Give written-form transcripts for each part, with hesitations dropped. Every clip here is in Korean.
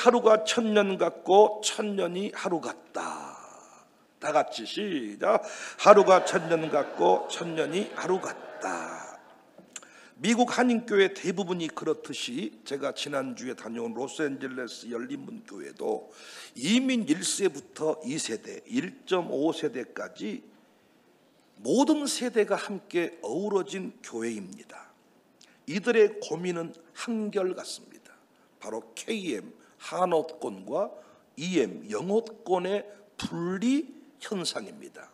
하루가 천년 같고 천년이 하루 같다. 다 같이 시작. 하루가 천년 같고 천년이 하루 같다. 미국 한인교회 대부분이 그렇듯이 제가 지난주에 다녀온 로스앤젤레스 열린문교회도 이민 1세부터 2세대, 1.5세대까지 모든 세대가 함께 어우러진 교회입니다. 이들의 고민은 한결같습니다. 바로 KM 한어권과 EM 영어권의 분리 현상입니다.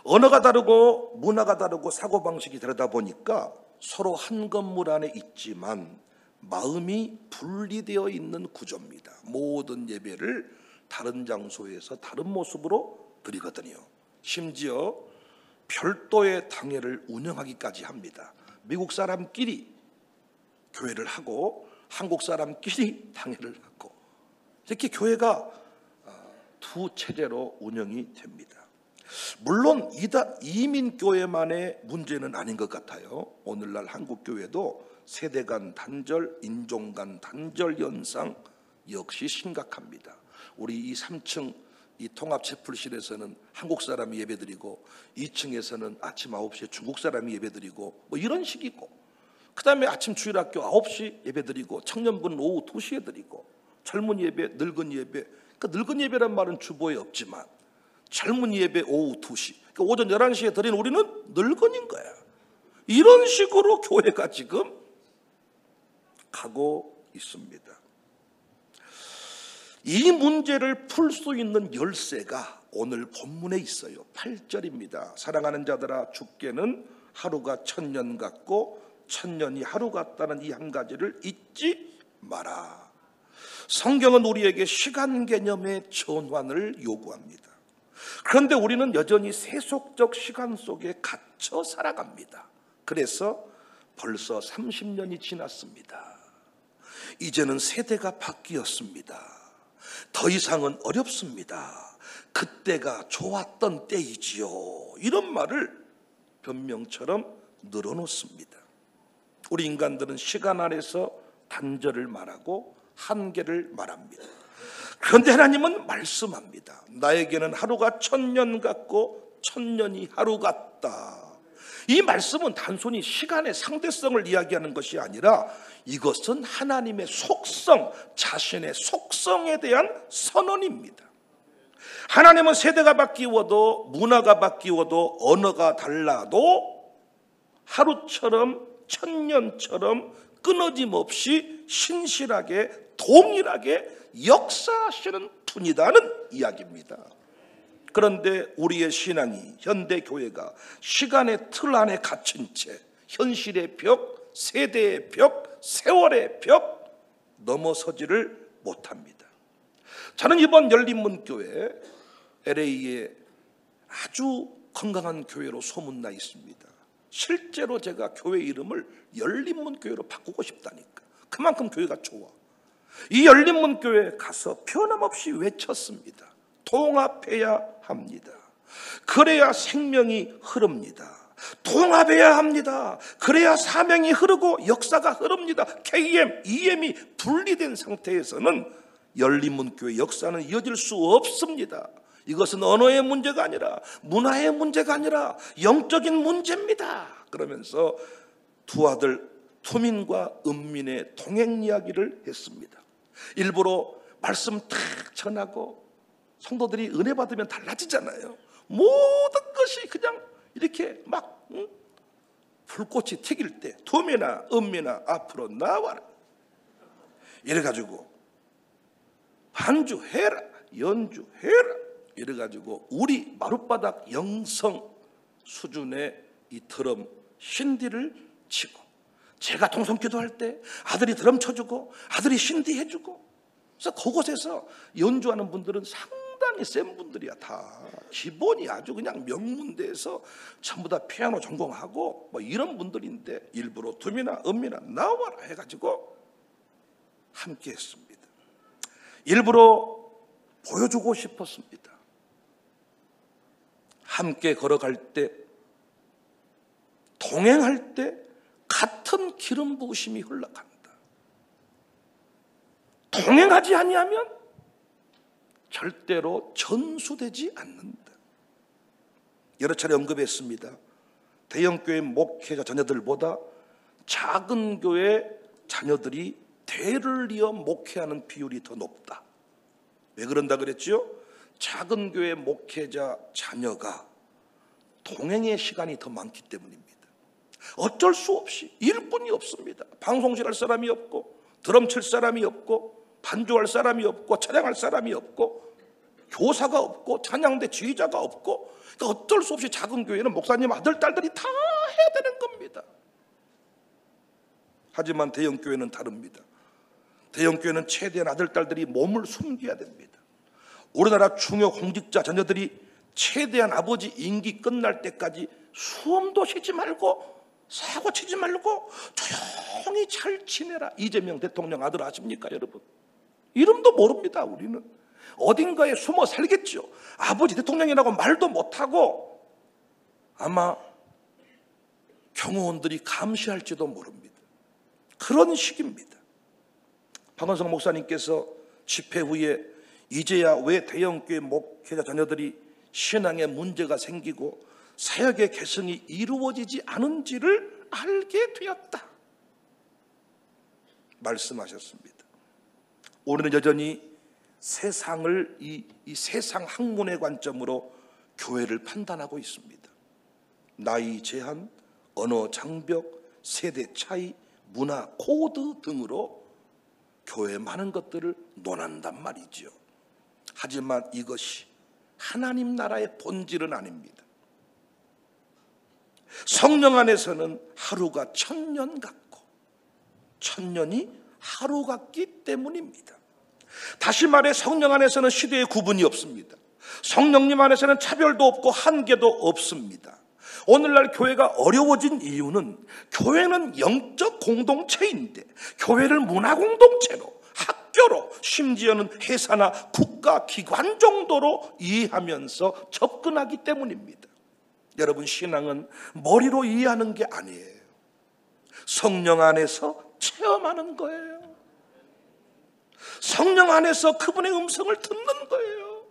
언어가 다르고 문화가 다르고 사고방식이 다르다 보니까 서로 한 건물 안에 있지만 마음이 분리되어 있는 구조입니다. 모든 예배를 다른 장소에서 다른 모습으로 드리거든요. 심지어 별도의 당회를 운영하기까지 합니다. 미국 사람끼리 교회를 하고 한국 사람끼리 당회를 하고 이렇게 교회가 두 체제로 운영이 됩니다. 물론 이민교회만의 문제는 아닌 것 같아요. 오늘날 한국교회도 세대 간 단절, 인종 간 단절 현상 역시 심각합니다. 우리 이 3층 이 통합채플실에서는 한국 사람이 예배드리고 2층에서는 아침 9시에 중국 사람이 예배드리고 뭐 이런 식이고, 그 다음에 아침 주일학교 9시 예배드리고 청년부는 오후 2시에 드리고 젊은 예배, 늙은 예배. 그러니까 늙은 예배란 말은 주보에 없지만 젊은 예배 오후 2시, 그러니까 오전 11시에 드리는 우리는 늙은인 거야. 이런 식으로 교회가 지금 가고 있습니다. 이 문제를 풀 수 있는 열쇠가 오늘 본문에 있어요. 8절입니다. 사랑하는 자들아, 주께는 하루가 천년 같고 천년이 하루 같다는 이 한 가지를 잊지 마라. 성경은 우리에게 시간 개념의 전환을 요구합니다. 그런데 우리는 여전히 세속적 시간 속에 갇혀 살아갑니다. 그래서 벌써 30년이 지났습니다. 이제는 세대가 바뀌었습니다. 더 이상은 어렵습니다. 그때가 좋았던 때이지요. 이런 말을 변명처럼 늘어놓습니다. 우리 인간들은 시간 안에서 단절을 말하고 한계를 말합니다. 그런데 하나님은 말씀합니다. 나에게는 하루가 천년 같고 천년이 하루 같다. 이 말씀은 단순히 시간의 상대성을 이야기하는 것이 아니라 이것은 하나님의 속성, 자신의 속성에 대한 선언입니다. 하나님은 세대가 바뀌어도 문화가 바뀌어도 언어가 달라도 하루처럼 천년처럼 끊어짐 없이 신실하게 동일하게 역사하시는 분이다는 이야기입니다. 그런데 우리의 신앙이, 현대 교회가 시간의 틀 안에 갇힌 채 현실의 벽, 세대의 벽, 세월의 벽 넘어서지를 못합니다. 저는 이번 열린문교회 LA에 아주 건강한 교회로 소문나 있습니다. 실제로 제가 교회 이름을 열린문교회로 바꾸고 싶다니까. 그만큼 교회가 좋아. 이 열린문교회에 가서 변함없이 외쳤습니다. 통합해야 합니다. 그래야 생명이 흐릅니다. 통합해야 합니다. 그래야 사명이 흐르고 역사가 흐릅니다. KM, EM이 분리된 상태에서는 열린문교회 역사는 이어질 수 없습니다. 이것은 언어의 문제가 아니라 문화의 문제가 아니라 영적인 문제입니다. 그러면서 두 아들 투민과 은민의 동행 이야기를 했습니다. 일부러 말씀 탁 전하고 성도들이 은혜 받으면 달라지잖아요. 모든 것이 그냥 이렇게 막 불꽃이 튀길 때 투민아 은민아 앞으로 나와라 이래가지고 반주해라 연주해라 이래가지고 우리 마룻바닥 영성 수준의 이 드럼 신디를 치고, 제가 동성기도할 때 아들이 드럼 쳐주고 아들이 신디 해주고, 그래서 그곳에서 연주하는 분들은 상당히 센 분들이야. 다 기본이 아주 그냥 명문대에서 전부 다 피아노 전공하고 뭐 이런 분들인데 일부러 두미나 은미나 나와라 해가지고 함께 했습니다. 일부러 보여주고 싶었습니다. 함께 걸어갈 때, 동행할 때 같은 기름 부으심이 흘러간다. 동행하지 아니하면 절대로 전수되지 않는다. 여러 차례 언급했습니다. 대형교회 목회자 자녀들보다 작은 교회 자녀들이 대를 이어 목회하는 비율이 더 높다. 왜 그런다 그랬죠? 작은 교회 목회자 자녀가 동행의 시간이 더 많기 때문입니다. 어쩔 수 없이 일꾼이 없습니다. 방송실 할 사람이 없고, 드럼 칠 사람이 없고, 반주할 사람이 없고, 찬양할 사람이 없고, 교사가 없고, 찬양대 지휘자가 없고, 그러니까 어쩔 수 없이 작은 교회는 목사님 아들, 딸들이 다 해야 되는 겁니다. 하지만 대형 교회는 다릅니다. 대형 교회는 최대한 아들, 딸들이 몸을 숨겨야 됩니다. 우리나라 중요 공직자 자녀들이 최대한 아버지 임기 끝날 때까지 숨도 쉬지 말고 사고 치지 말고 조용히 잘 지내라. 이재명 대통령 아들 아십니까 여러분? 이름도 모릅니다. 우리는 어딘가에 숨어 살겠죠. 아버지 대통령이라고 말도 못하고 아마 경호원들이 감시할지도 모릅니다. 그런 시기입니다. 박원성 목사님께서 집회 후에 이제야 왜 대형교회 목회자 자녀들이 신앙에 문제가 생기고 사역의 개성이 이루어지지 않은지를 알게 되었다 말씀하셨습니다. 우리는 여전히 세상을 이 세상 학문의 관점으로 교회를 판단하고 있습니다. 나이 제한, 언어 장벽, 세대 차이, 문화 코드 등으로 교회의 많은 것들을 논한단 말이죠. 하지만 이것이 하나님 나라의 본질은 아닙니다. 성령 안에서는 하루가 1000년 같고 1000년이 하루 같기 때문입니다. 다시 말해 성령 안에서는 시대의 구분이 없습니다. 성령님 안에서는 차별도 없고 한계도 없습니다. 오늘날 교회가 어려워진 이유는 교회는 영적 공동체인데 교회를 문화 공동체로, 학교로, 심지어는 회사나 국가 기관 정도로 이해하면서 접근하기 때문입니다. 여러분, 신앙은 머리로 이해하는 게 아니에요. 성령 안에서 체험하는 거예요. 성령 안에서 그분의 음성을 듣는 거예요.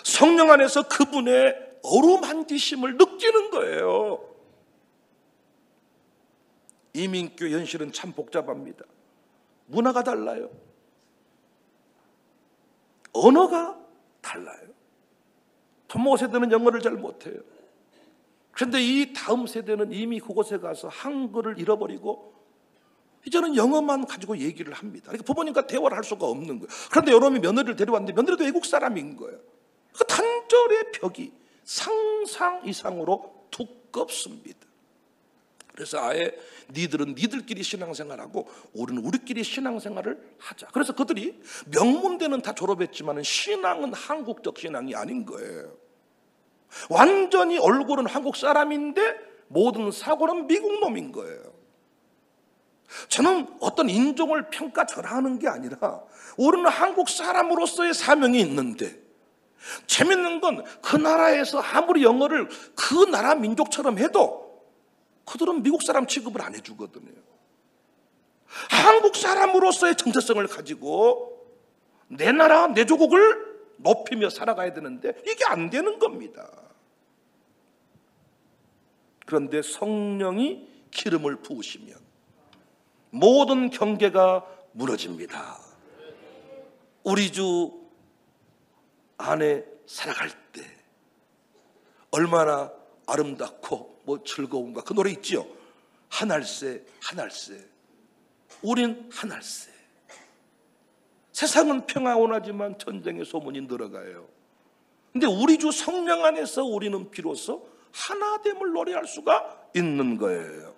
성령 안에서 그분의 어루만지심을 느끼는 거예요. 이민교 현실은 참 복잡합니다. 문화가 달라요. 언어가 달라요. 부모 세대는 영어를 잘 못해요. 그런데 이 다음 세대는 이미 그곳에 가서 한글을 잃어버리고 이제는 영어만 가지고 얘기를 합니다. 그러니까 부모님과 대화를 할 수가 없는 거예요. 그런데 여러분이 며느리를 데려왔는데 며느리도 외국 사람인 거예요. 그 단절의 벽이 상상 이상으로 두껍습니다. 그래서 아예 니들은 니들끼리 신앙생활하고 우리는 우리끼리 신앙생활을 하자. 그래서 그들이 명문대는 다 졸업했지만 신앙은 한국적 신앙이 아닌 거예요. 완전히 얼굴은 한국 사람인데 모든 사고는 미국 놈인 거예요. 저는 어떤 인종을 평가절하하는 게 아니라 우리는 한국 사람으로서의 사명이 있는데, 재밌는 건 그 나라에서 아무리 영어를 그 나라 민족처럼 해도 그들은 미국 사람 취급을 안 해주거든요. 한국 사람으로서의 정체성을 가지고 내 나라, 내 조국을 높이며 살아가야 되는데 이게 안 되는 겁니다. 그런데 성령이 기름을 부으시면 모든 경계가 무너집니다. 우리 주 안에 살아갈 때 얼마나 아름답고 즐거운가. 그 노래 있죠. 하늘새 하늘새 우린 하늘새. 세상은 평화원하지만 전쟁의 소문이 늘어가요. 근데 우리 주 성령 안에서 우리는 비로소 하나됨을 노래할 수가 있는 거예요.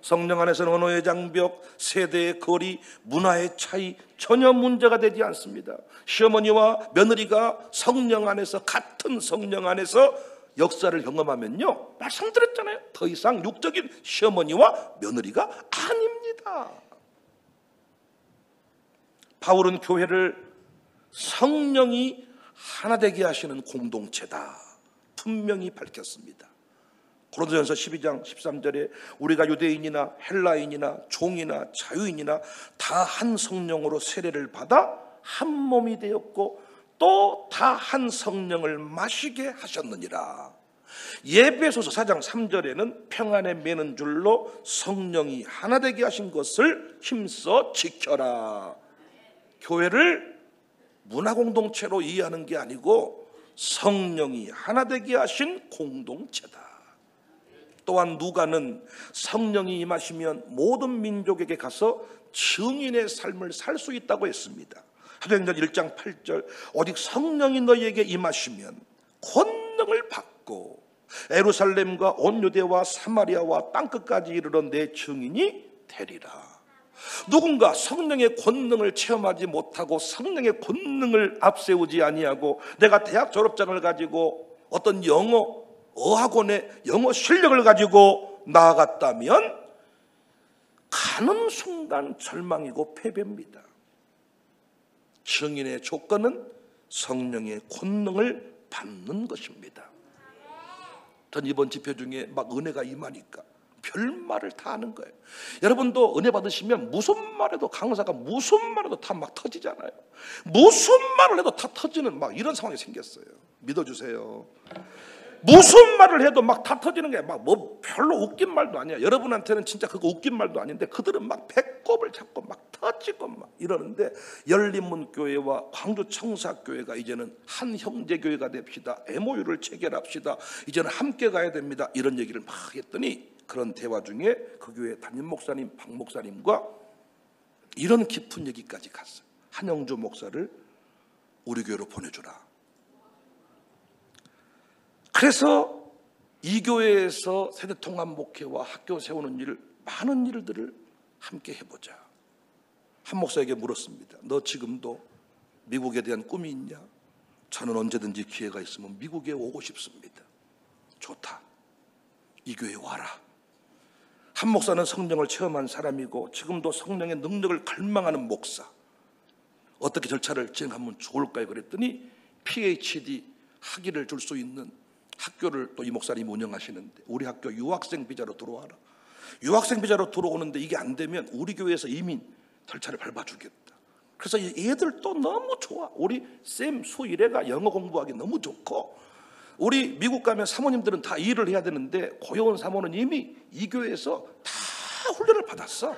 성령 안에서는 언어의 장벽, 세대의 거리, 문화의 차이 전혀 문제가 되지 않습니다. 시어머니와 며느리가 성령 안에서, 같은 성령 안에서 역사를 경험하면요, 말씀드렸잖아요. 더 이상 육적인 시어머니와 며느리가 아닙니다. 바울은 교회를 성령이 하나 되게 하시는 공동체다 분명히 밝혔습니다. 고린도전서 12장 13절에 우리가 유대인이나 헬라인이나 종이나 자유인이나 다 한 성령으로 세례를 받아 한 몸이 되었고 또 다 한 성령을 마시게 하셨느니라. 에베소서 4장 3절에는 평안에 매는 줄로 성령이 하나 되게 하신 것을 힘써 지켜라. 교회를 문화공동체로 이해하는 게 아니고 성령이 하나 되게 하신 공동체다. 또한 누가는 성령이 임하시면 모든 민족에게 가서 증인의 삶을 살 수 있다고 했습니다. 사도행전 1장 8절 오직 성령이 너희에게 임하시면 권능을 받고 예루살렘과 온 유대와 사마리아와 땅끝까지 이르러 내 증인이 되리라. 누군가 성령의 권능을 체험하지 못하고 성령의 권능을 앞세우지 아니하고 내가 대학 졸업장을 가지고 어떤 영어 어학원의 영어 실력을 가지고 나아갔다면 가는 순간 절망이고 패배입니다. 증인의 조건은 성령의 권능을 받는 것입니다. 전 이번 집회 중에 막 은혜가 임하니까 별말을 다 하는 거예요. 여러분도 은혜 받으시면 무슨 말해도 강사가 무슨 말해도 다 막 터지잖아요. 무슨 말을 해도 다 터지는 막 이런 상황이 생겼어요. 믿어주세요. 무슨 말을 해도 막 다 터지는 게 막 뭐 별로 웃긴 말도 아니야. 여러분한테는 진짜 그거 웃긴 말도 아닌데 그들은 막 배꼽을 잡고 막 터지고 막 이러는데 열린문교회와 광주청사교회가 이제는 한 형제교회가 됩시다. MOU를 체결합시다. 이제는 함께 가야 됩니다. 이런 얘기를 막 했더니 그런 대화 중에 그 교회 담임 목사님 박 목사님과 이런 깊은 얘기까지 갔어요. 한영주 목사를 우리 교회로 보내주라. 그래서 이 교회에서 세대통합 목회와 학교 세우는 일, 많은 일들을 함께 해보자. 한 목사에게 물었습니다. 너 지금도 미국에 대한 꿈이 있냐? 저는 언제든지 기회가 있으면 미국에 오고 싶습니다. 좋다. 이 교회에 와라. 한 목사는 성령을 체험한 사람이고 지금도 성령의 능력을 갈망하는 목사. 어떻게 절차를 진행하면 좋을까요? 그랬더니 PhD 학위를 줄 수 있는 학교를 또 이 목사님이 운영하시는데 우리 학교 유학생 비자로 들어와라. 유학생 비자로 들어오는데 이게 안 되면 우리 교회에서 이민 절차를 밟아주겠다. 그래서 얘들도 너무 좋아. 우리 쌤 수일애가 영어 공부하기 너무 좋고 우리 미국 가면 사모님들은 다 일을 해야 되는데 고여운 사모는 이미 이 교회에서 다 훈련을 받았어.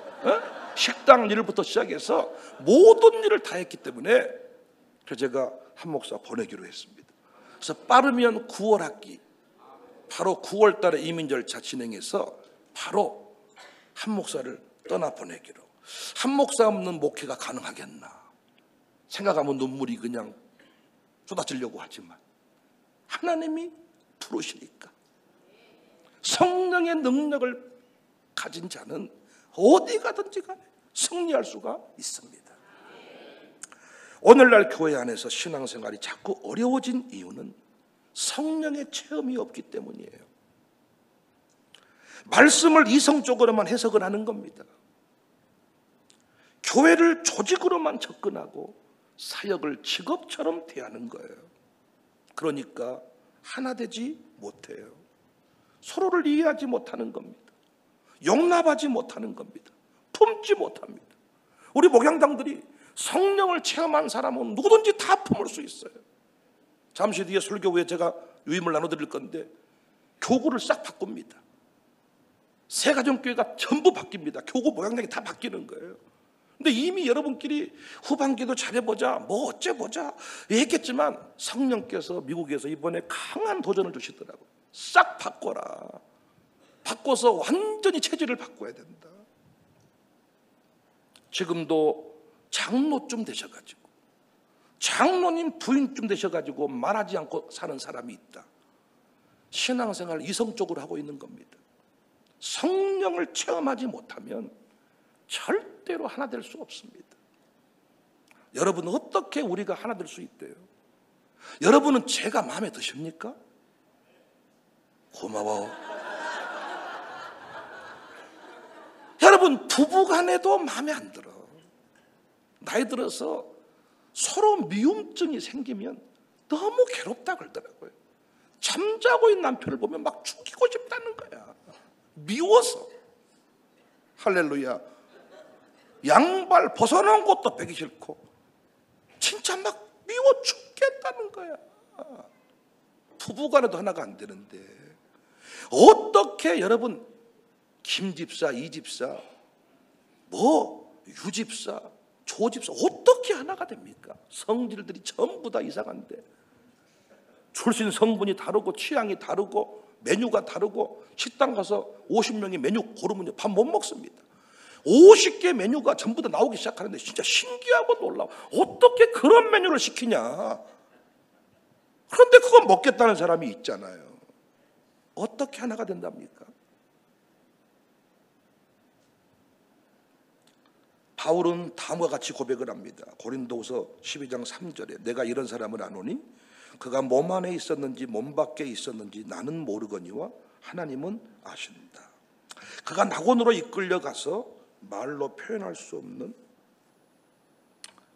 식당 일부터 시작해서 모든 일을 다 했기 때문에 그래서 제가 한 목사 보내기로 했습니다. 그래서 빠르면 9월 학기 바로 9월 달에 이민 절차 진행해서 바로 한 목사를 떠나 보내기로. 한 목사 없는 목회가 가능하겠나 생각하면 눈물이 그냥 쏟아지려고 하지만 하나님이 부르시니까 성령의 능력을 가진 자는 어디 가든지 간에 승리할 수가 있습니다. 오늘날 교회 안에서 신앙생활이 자꾸 어려워진 이유는 성령의 체험이 없기 때문이에요. 말씀을 이성적으로만 해석을 하는 겁니다. 교회를 조직으로만 접근하고 사역을 직업처럼 대하는 거예요. 그러니까 하나 되지 못해요. 서로를 이해하지 못하는 겁니다. 용납하지 못하는 겁니다. 품지 못합니다. 우리 목양당들이 성령을 체험한 사람은 누구든지 다 품을 수 있어요. 잠시 뒤에 설교 후에 제가 유임을 나눠드릴 건데 교구를 싹 바꿉니다. 새가정교회가 전부 바뀝니다. 교구 목양당이 다 바뀌는 거예요. 근데 이미 여러분끼리 후반기도 잘해보자 뭐 어째보자 했겠지만 성령께서 미국에서 이번에 강한 도전을 주시더라고요. 싹 바꿔라. 바꿔서 완전히 체질을 바꿔야 된다. 지금도 장로쯤 되셔가지고 장로님 부인쯤 되셔가지고 말하지 않고 사는 사람이 있다. 신앙생활을 이성적으로 하고 있는 겁니다. 성령을 체험하지 못하면 절대로 하나 될 수 없습니다. 여러분은 어떻게 우리가 하나 될 수 있대요? 여러분은 제가 마음에 드십니까? 고마워. 여러분 부부간에도 마음에 안 들어. 나이 들어서 서로 미움증이 생기면 너무 괴롭다 그러더라고요. 잠자고 있는 남편을 보면 막 죽이고 싶다는 거야. 미워서. 할렐루야. 양발 벗어놓은 것도 빼기 싫고 진짜 막 미워 죽겠다는 거야. 부부간에도 하나가 안 되는데 어떻게 여러분 김집사, 이집사, 뭐 유집사, 조집사 어떻게 하나가 됩니까? 성질들이 전부 다 이상한데 출신 성분이 다르고 취향이 다르고 메뉴가 다르고 식당 가서 50명이 메뉴 고르면 밥 못 먹습니다. 50개 메뉴가 전부 다 나오기 시작하는데 진짜 신기하고 놀라워. 어떻게 그런 메뉴를 시키냐. 그런데 그거 먹겠다는 사람이 있잖아요. 어떻게 하나가 된답니까? 바울은 다음과 같이 고백을 합니다. 고린도후서 12장 3절에 내가 이런 사람을 아노니 그가 몸 안에 있었는지 몸 밖에 있었는지 나는 모르거니와 하나님은 아신다. 그가 낙원으로 이끌려가서 말로 표현할 수 없는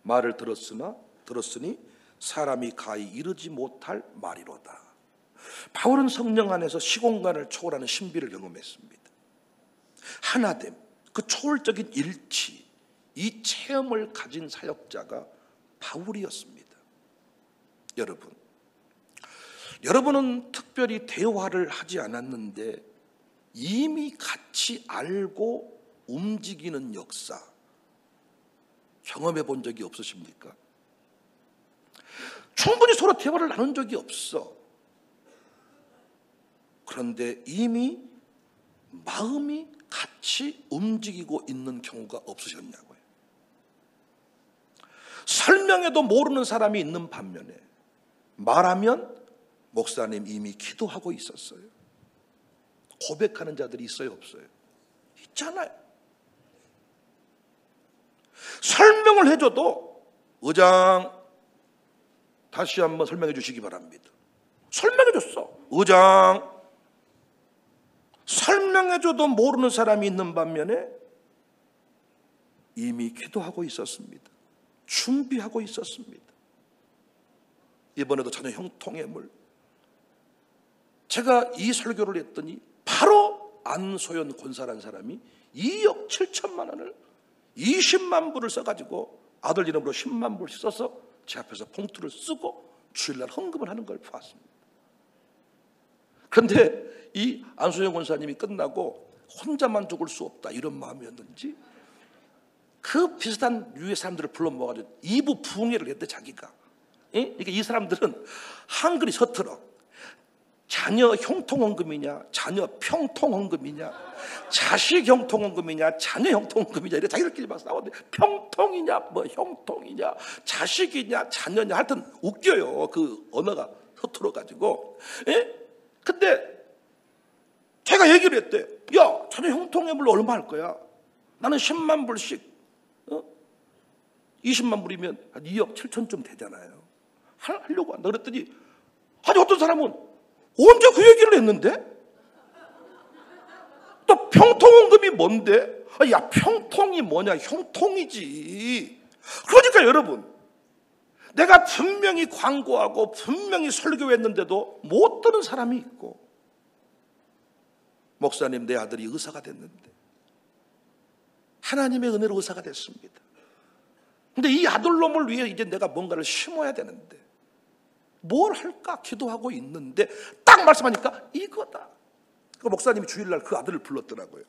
말을 들었으니 사람이 가히 이르지 못할 말이로다. 바울은 성령 안에서 시공간을 초월하는 신비를 경험했습니다. 하나됨, 그 초월적인 일치, 이 체험을 가진 사역자가 바울이었습니다. 여러분은 특별히 대화를 하지 않았는데 이미 같이 알고 움직이는 역사 경험해 본 적이 없으십니까? 충분히 서로 대화를 나눈 적이 없어. 그런데 이미 마음이 같이 움직이고 있는 경우가 없으셨냐고요. 설명해도 모르는 사람이 있는 반면에 말하면 목사님 이미 기도하고 있었어요. 고백하는 자들이 있어요, 없어요? 있잖아요. 설명을 해줘도 의장 다시 한번 설명해 주시기 바랍니다. 설명해 줬어. 의장 설명해 줘도 모르는 사람이 있는 반면에 이미 기도하고 있었습니다. 준비하고 있었습니다. 이번에도 자녀 형통예물 제가 이 설교를 했더니 바로 안소연 권사라는 사람이 2억 7천만 원을 20만 불을 써가지고 아들 이름으로 10만 불씩 써서 제 앞에서 봉투를 쓰고 주일날 헌금을 하는 걸 보았습니다. 그런데 이 안소연 권사님이 끝나고 혼자만 죽을 수 없다 이런 마음이었는지 그 비슷한 유의 사람들을 불러 모아가지고 2부 부흥회를 했대 자기가. 그러니까 이 사람들은 한글이 서툴어. 자녀 형통헌금이냐 자녀 평통헌금이냐 자식 형통헌금이냐 자녀 형통헌금이냐 이래 자기들끼리 막 싸우는데 평통이냐 뭐 형통이냐 자식이냐 자녀냐 하여튼 웃겨요. 그 언어가 서툴어가지고. 근데 제가 얘기를 했대. 야 자녀 형통예물로 얼마 할 거야? 나는 10만 불씩 20만 불이면 한 2억 7천쯤 되잖아요. 하려고 한다. 그랬더니 아니 어떤 사람은 언제 그 얘기를 했는데? 또 평통헌금이 뭔데? 야 평통이 뭐냐 형통이지. 그러니까 여러분 내가 분명히 광고하고 분명히 설교했는데도 못 듣는 사람이 있고 목사님 내 아들이 의사가 됐는데 하나님의 은혜로 의사가 됐습니다. 근데 이 아들놈을 위해 이제 내가 뭔가를 심어야 되는데 뭘 할까 기도하고 있는데 딱 말씀하니까 이거다. 그 목사님이 주일날 그 아들을 불렀더라고요.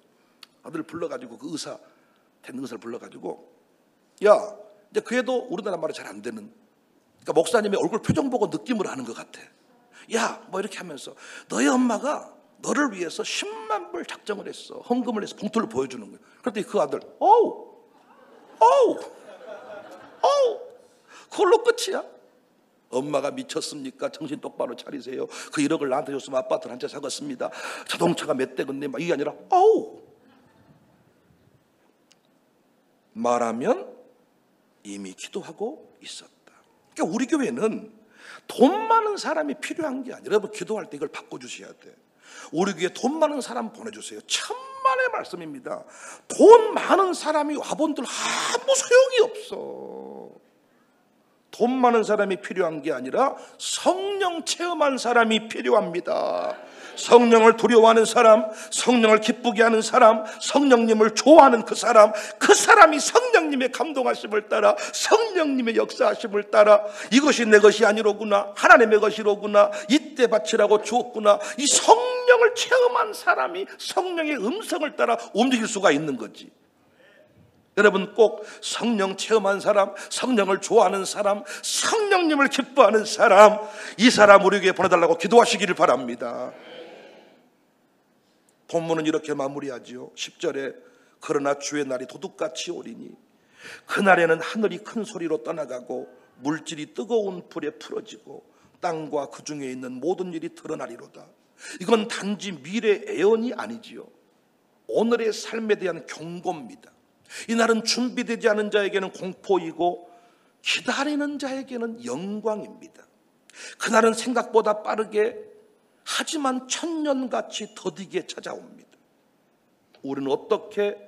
아들을 불러가지고 그 의사 된 의사를 불러가지고 야 이제 그 애도 우리나라 말이 잘 안 되는 그러니까 목사님의 얼굴 표정 보고 느낌으로 하는 것 같아. 야 뭐 이렇게 하면서 너희 엄마가 너를 위해서 10만 불 작정을 했어. 헌금을 해서 봉투를 보여주는 거야. 그랬더니 그 아들 어우 그걸로 끝이야. 엄마가 미쳤습니까? 정신 똑바로 차리세요. 그 1억을 나한테 줬으면 아파트를 한 채 사겠습니다. 자동차가 몇 대건데 막 이게 아니라 말하면 이미 기도하고 있었다. 그러니까 우리 교회는 돈 많은 사람이 필요한 게 아니라 여러분 기도할 때 이걸 바꿔주셔야 돼. 우리 교회에 돈 많은 사람 보내주세요. 천만의 말씀입니다. 돈 많은 사람이 와본들 아무 소용이 없어. 돈 많은 사람이 필요한 게 아니라 성령 체험한 사람이 필요합니다. 성령을 두려워하는 사람, 성령을 기쁘게 하는 사람, 성령님을 좋아하는 그 사람이 성령님의 감동하심을 따라, 성령님의 역사하심을 따라 이것이 내 것이 아니로구나, 하나님의 것이로구나, 이때 바치라고 주었구나, 이 성령을 체험한 사람이 성령의 음성을 따라 움직일 수가 있는 거지. 여러분 꼭 성령 체험한 사람, 성령을 좋아하는 사람, 성령님을 기뻐하는 사람, 이 사람 우리에게 보내달라고 기도하시기를 바랍니다. 본문은 이렇게 마무리하지요. 10절에 그러나 주의 날이 도둑같이 오리니 그날에는 하늘이 큰 소리로 떠나가고 물질이 뜨거운 불에 풀어지고 땅과 그 중에 있는 모든 일이 드러나리로다. 이건 단지 미래 예언이 아니지요. 오늘의 삶에 대한 경고입니다. 이 날은 준비되지 않은 자에게는 공포이고 기다리는 자에게는 영광입니다. 그날은 생각보다 빠르게 하지만 천년같이 더디게 찾아옵니다. 우리는 어떻게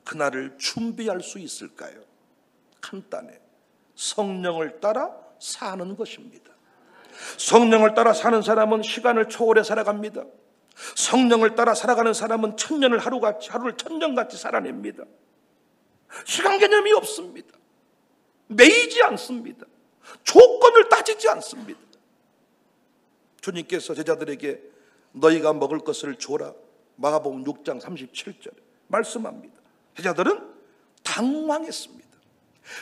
그날을 준비할 수 있을까요? 간단해. 성령을 따라 사는 것입니다. 성령을 따라 사는 사람은 시간을 초월해 살아갑니다. 성령을 따라 살아가는 사람은 천년을 하루를 천년같이 살아냅니다. 시간 개념이 없습니다. 매이지 않습니다. 조건을 따지지 않습니다. 주님께서 제자들에게 너희가 먹을 것을 줘라, 마가복음 6장 37절에 말씀합니다. 제자들은 당황했습니다.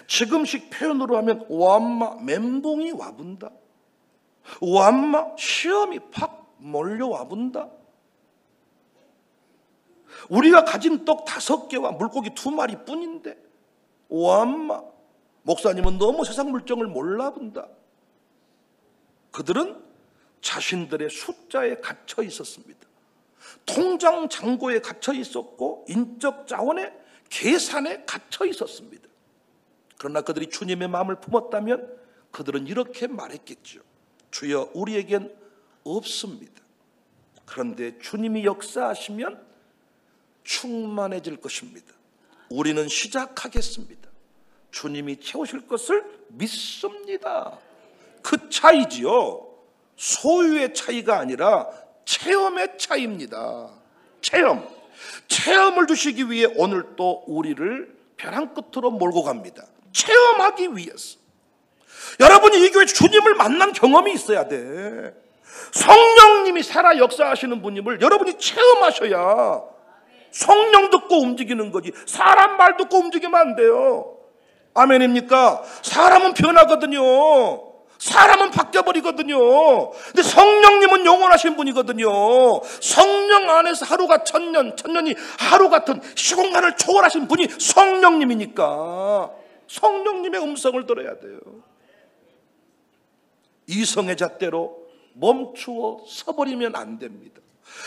지금식 표현으로 하면 와엄마 멘붕이 와본다, 와엄마 시험이 팍 몰려와본다. 우리가 가진 떡 5개와 물고기 2마리 뿐인데 와엄마, 목사님은 너무 세상 물정을 몰라본다. 그들은 자신들의 숫자에 갇혀 있었습니다. 통장 잔고에 갇혀 있었고 인적 자원의 계산에 갇혀 있었습니다. 그러나 그들이 주님의 마음을 품었다면 그들은 이렇게 말했겠죠. 주여 우리에겐 없습니다. 그런데 주님이 역사하시면 충만해질 것입니다. 우리는 시작하겠습니다. 주님이 채우실 것을 믿습니다. 그 차이지요. 소유의 차이가 아니라 체험의 차이입니다. 체험을 주시기 위해 오늘 또 우리를 벼랑 끝으로 몰고 갑니다. 체험하기 위해서. 여러분이 이 교회 주님을 만난 경험이 있어야 돼. 성령님이 살아 역사하시는 분임을 여러분이 체험하셔야 성령 듣고 움직이는 거지. 사람 말 듣고 움직이면 안 돼요. 아멘입니까? 사람은 변하거든요. 사람은 바뀌어버리거든요. 근데 성령님은 영원하신 분이거든요. 성령 안에서 하루가 천년, 천년이 하루 같은 시공간을 초월하신 분이 성령님이니까 성령님의 음성을 들어야 돼요. 이성의 잣대로 멈추어 서버리면 안 됩니다.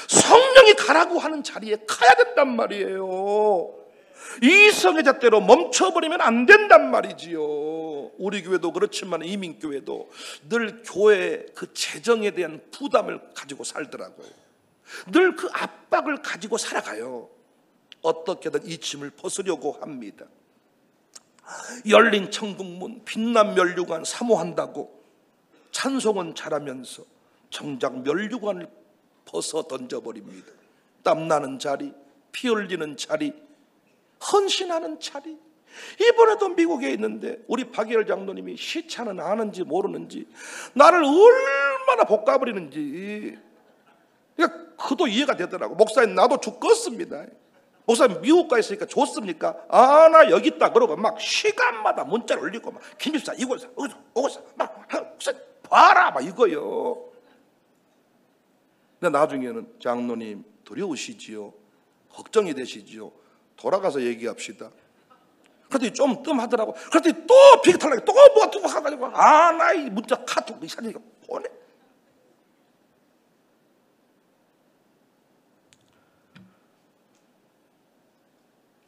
성령이 가라고 하는 자리에 가야 된단 말이에요. 이성의 잣대로 멈춰버리면 안 된단 말이지요. 우리 교회도 그렇지만 이민교회도 늘 교회의 그 재정에 대한 부담을 가지고 살더라고요. 늘 그 압박을 가지고 살아가요. 어떻게든 이 짐을 벗으려고 합니다. 열린 천국문, 빛난 면류관 사모한다고 찬송은 잘하면서 정작 면류관을 벗어 던져버립니다. 땀나는 자리, 피 흘리는 자리, 헌신하는 자리. 이번에도 미국에 있는데 우리 박예열 장로님이 시차는 아는지 모르는지 나를 얼마나 볶아버리는지 그러니까 그도 이해가 되더라고. 목사님 나도 죽겠습니다. 목사님 미국 가 있으니까 좋습니까? 아 나 여기 있다 그러고 막 시간마다 문자를 올리고 막 김집사 이곳에서 오고서 막 목사님 봐라 막 이거요. 근데 나중에는 장로님 두려우시지요? 걱정이 되시지요? 돌아가서 얘기합시다. 그랬더니 좀 뜸하더라고. 그랬더니 또 비가 탈락해. 또 뭐가 또 가가지고 아 나 이 문자 카톡 이 사진이가 보내.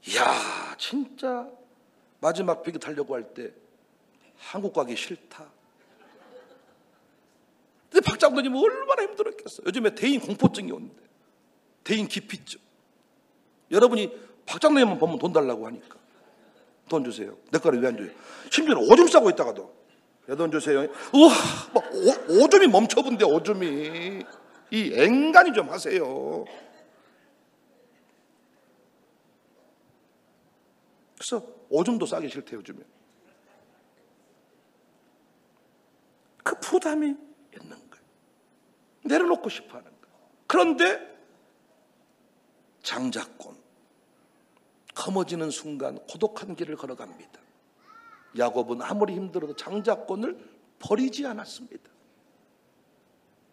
이야 진짜 마지막 비기 타려고 할 때 한국 가기 싫다. 근데 박 장로님 얼마나 힘들었겠어요. 요즘에 대인 공포증이 오는데 대인 기피증. 여러분이 박 장로님만 보면 돈 달라고 하니까 돈 주세요. 내 거를 왜 안 줘요? 심지어는 오줌 싸고 있다가도 내 돈 주세요. 우와, 막 오줌이 멈춰본대. 오줌이. 이 앵간히 좀 하세요. 그래서 오줌도 싸기 싫대요, 요즘에. 그 부담이 있는 거예요. 내려놓고 싶어 하는 거예요. 그런데 장자권, 커머지는 순간 고독한 길을 걸어갑니다. 야곱은 아무리 힘들어도 장자권을 버리지 않았습니다.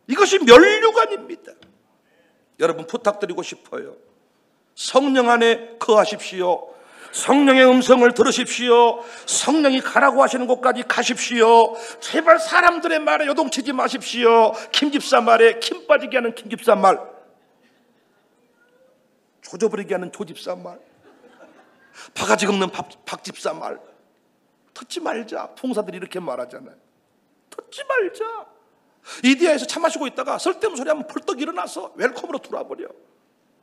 이것이 면류관입니다. 여러분, 부탁드리고 싶어요. 성령 안에 거하십시오. 성령의 음성을 들으십시오. 성령이 가라고 하시는 곳까지 가십시오. 제발 사람들의 말에 요동치지 마십시오. 김집사 말에 김 빠지게 하는 김집사 말, 조져버리게 하는 조집사 말, 바가지 긁는 박집사 말 듣지 말자. 통사들이 이렇게 말하잖아요. 듣지 말자. 이디야에서 차 마시고 있다가 쓸데없는 소리 하면 벌떡 일어나서 웰컴으로 들어와버려.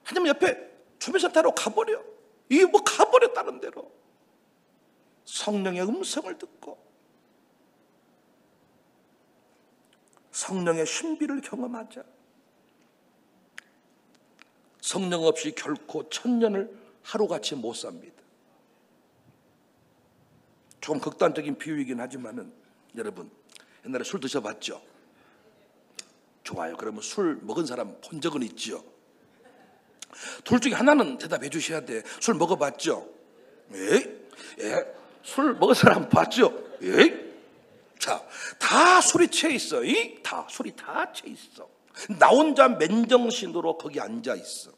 아니면 옆에 주민센터로 가버려. 이게 뭐 가버려. 다른 데로. 성령의 음성을 듣고 성령의 신비를 경험하자. 성령 없이 결코 천년을 하루같이 못 삽니다. 조금 극단적인 비유이긴 하지만은, 여러분 옛날에 술 드셔봤죠? 좋아요. 그러면 술 먹은 사람 본 적은 있죠? 둘 중에 하나는 대답해 주셔야 돼. 술 먹어봤죠? 예? 예? 술 먹은 사람 봤죠? 예? 자, 다 술이 취해 있어. 다 술이 다 취해 있어. 나 혼자 맨정신으로 거기 앉아 있어.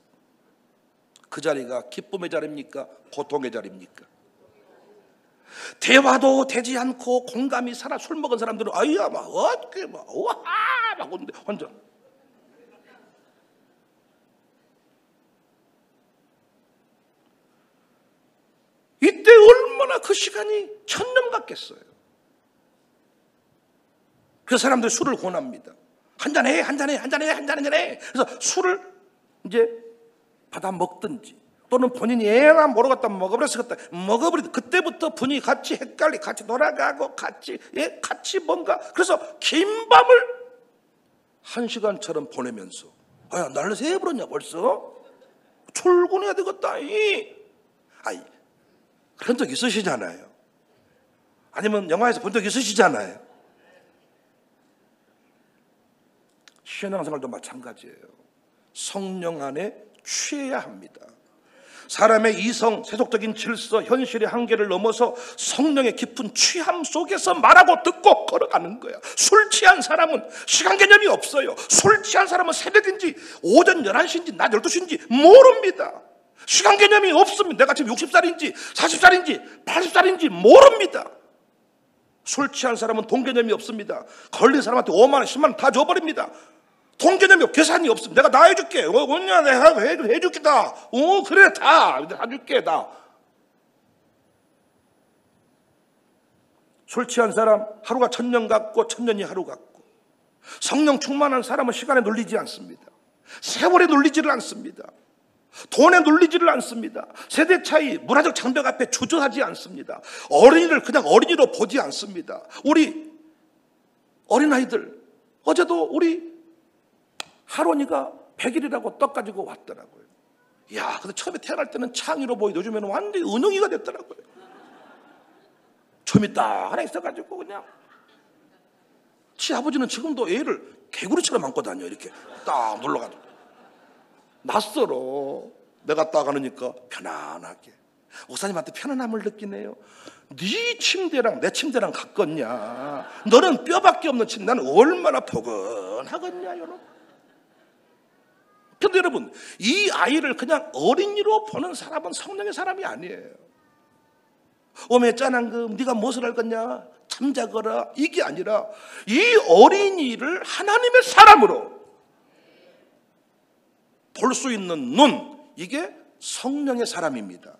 그 자리가 기쁨의 자리입니까? 고통의 자리입니까? 대화도 되지 않고 공감이 살아. 술 먹은 사람들은 아이야 막 어떻게 막 우와 막 오는데 혼자. 이때 얼마나 그 시간이 천년 같겠어요. 그래서 사람들이 술을 권합니다. 한잔해, 한잔해, 한잔해, 한잔해. 그래서 술을 이제 받아 먹든지, 또는 본인이 애나 모르겠다 먹어버렸을 것 같다 먹어버리든, 그때부터 분위기 같이 헷갈리, 같이 돌아가고 같이 뭔가. 그래서 긴 밤을 1시간처럼 보내면서, 야 나를 새 부렀냐 벌써? 출근해야 되겠다. 아이, 그런 적 있으시잖아요. 아니면 영화에서 본 적 있으시잖아요. 신앙생활도 마찬가지예요. 성령 안에 취해야 합니다. 사람의 이성, 세속적인 질서, 현실의 한계를 넘어서 성령의 깊은 취함 속에서 말하고 듣고 걸어가는 거야. 술 취한 사람은 시간 개념이 없어요. 술 취한 사람은 새벽인지 오전 11시인지 낮 12시인지 모릅니다. 시간 개념이 없습니다. 내가 지금 60살인지 40살인지 80살인지 모릅니다. 술 취한 사람은 돈 개념이 없습니다. 걸린 사람한테 5만 원, 10만 원 다 줘버립니다. 돈 개념이 계산이 없습니다. 내가 다 해줄게. 언니야 내가 해줄게 다. 그래 다 해줄게 다. 술 취한 사람 하루가 천년 같고 천년이 하루 같고, 성령 충만한 사람은 시간에 눌리지 않습니다. 세월에 눌리지를 않습니다. 돈에 눌리지를 않습니다. 세대 차이, 문화적 장벽 앞에 주저하지 않습니다. 어린이를 그냥 어린이로 보지 않습니다. 우리 어린아이들, 어제도 우리 하론이가 100일이라고 떡 가지고 왔더라고요. 야, 근데 처음에 태어날 때는 창의로 보이고 요즘에는 완전히 은영이가 됐더라고요. 점이 딱 하나 있어가지고 그냥. 지 아버지는 지금도 애를 개구리처럼 안고 다녀. 이렇게 딱 눌러가지고. 낯설어. 내가 딱 하니까 편안하게. 목사님한테 편안함을 느끼네요. 네 침대랑 내 침대랑 같겠냐? 너는 뼈밖에 없는 침대, 나는 얼마나 포근하겠냐 여러분. 근데 여러분, 이 아이를 그냥 어린이로 보는 사람은 성령의 사람이 아니에요. 어메 짠한금 네가 무엇을 할 거냐? 잠자거라. 이게 아니라 이 어린이를 하나님의 사람으로 볼 수 있는 눈, 이게 성령의 사람입니다.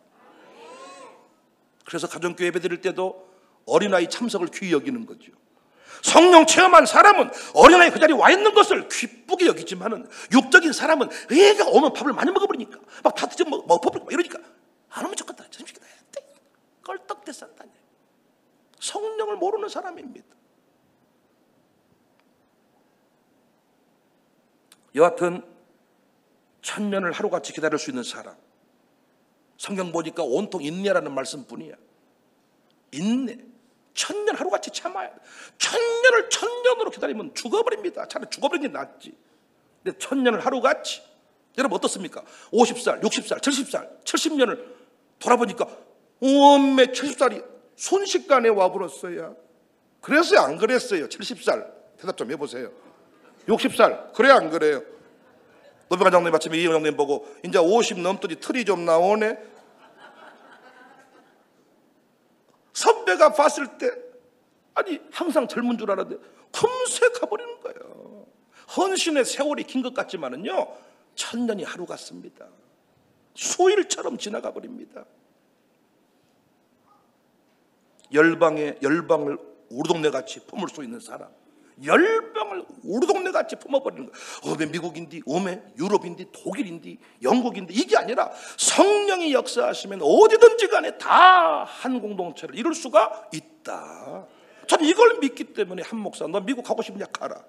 그래서 가정교회 예배 드릴 때도 어린아이 참석을 귀히 여기는 거죠. 성령 체험한 사람은 어린아이 그 자리에 와 있는 것을 기쁘게 여기지만은, 육적인 사람은 애가 오면 밥을 많이 먹어버리니까 막 다 드셔 먹어버리고 이러니까 안 오면 좋겠다, 껄떡대서 한다니. 성령을 모르는 사람입니다. 여하튼 천년을 하루같이 기다릴 수 있는 사람, 성경 보니까 온통 인내라는 말씀뿐이야. 인내. 천년 하루같이 참아야 돼. 천년을 천년으로 기다리면 죽어버립니다. 차라리 죽어버리는 게 낫지. 근데 천년을 하루같이. 여러분 어떻습니까? 50살, 60살, 70살, 70년을 돌아보니까 오메 70살이 순식간에 와버렸어요. 그랬어요? 안 그랬어요? 70살 대답 좀 해보세요. 60살 그래요? 안 그래요? 노병관장님 아침에 이영장님 보고 이제 50 넘더니 털이 좀 나오네. 선배가 봤을 때 아니 항상 젊은 줄 알았는데 금세 가버리는 거예요. 헌신의 세월이 긴 것 같지만은요 천년이 하루 같습니다. 수일처럼 지나가 버립니다. 열방을 우르동네같이 품을 수 있는 사람, 열방을 우르동네같이 품어버리는 거예요. 어메 미국인디, 어메 유럽인디, 독일인디, 영국인디, 이게 아니라 성령이 역사하시면 어디든지 간에 다 한 공동체를 이룰 수가 있다. 저는 이걸 믿기 때문에 한 목사 너 미국 가고 싶냐 가라.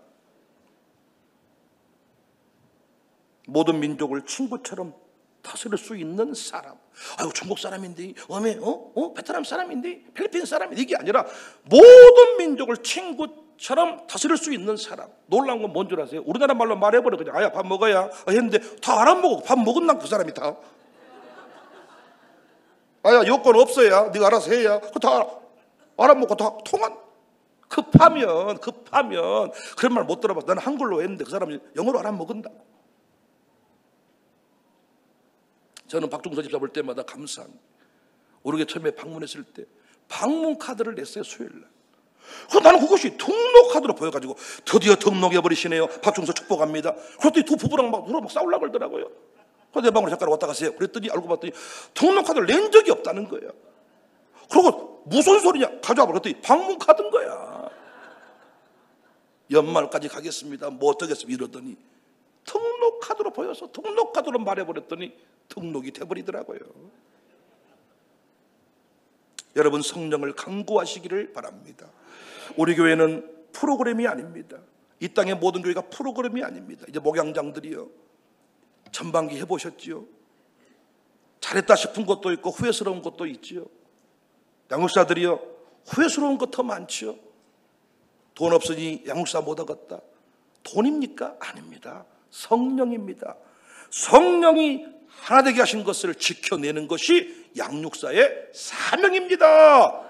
모든 민족을 친구처럼 다스릴 수 있는 사람. 아유 중국 사람인데 어메 베트남 사람인데 필리핀 사람인데 이게 아니라 모든 민족을 친구처럼 다스릴 수 있는 사람. 놀라운 건 뭔 줄 아세요? 우리나라 말로 말해버려 그냥 아야 밥 먹어야 했는데 다 알아먹고 밥 먹었나 그 사람이 다. 아야 여권 없어야 네가 알아서 해야 그 다 알아먹고 다 통한. 급하면 그런 말 못 들어봐. 나는 한글로 했는데 그 사람이 영어로 알아먹은다고. 저는 박중서 집사 볼 때마다 감사합니다. 우리 교회 처음에 방문했을 때 방문 카드를 냈어요. 수요일날. 나는 그것이 등록 카드로 보여가지고 드디어 등록해버리시네요. 박중서 축복합니다. 그랬더니 두 부부랑 막 싸우려고 그러더라고요. 그래서 내 방으로 잠깐 왔다 가세요. 그랬더니 알고 봤더니 등록 카드를 낸 적이 없다는 거예요. 그리고 무슨 소리냐 가져와 그랬더니 방문 카드인 거야. 연말까지 가겠습니다. 뭐 어쩌겠습니까 이러더니 등록 카드로 보여서 등록 카드로 말해버렸더니 등록이 돼버리더라고요. 여러분 성령을 간구하시기를 바랍니다. 우리 교회는 프로그램이 아닙니다. 이 땅의 모든 교회가 프로그램이 아닙니다. 이제 목양장들이요 전반기 해보셨지요? 잘했다 싶은 것도 있고 후회스러운 것도 있지요. 양육사들이요 후회스러운 것 더 많지요. 돈 없으니 양육사 못 하겠다. 돈입니까? 아닙니다. 성령입니다. 성령이 하나 되게 하신 것을 지켜내는 것이 양육사의 사명입니다.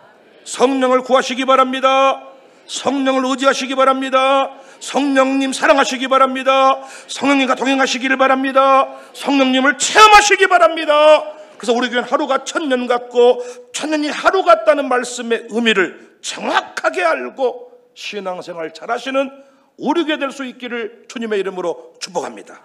성령을 구하시기 바랍니다. 성령을 의지하시기 바랍니다. 성령님 사랑하시기 바랍니다. 성령님과 동행하시기를 바랍니다. 성령님을 체험하시기 바랍니다. 그래서 우리 교회는 하루가 천년 같고 천년이 하루 같다는 말씀의 의미를 정확하게 알고 신앙생활 잘하시는 우리 교회 될 수 있기를 주님의 이름으로 축복합니다.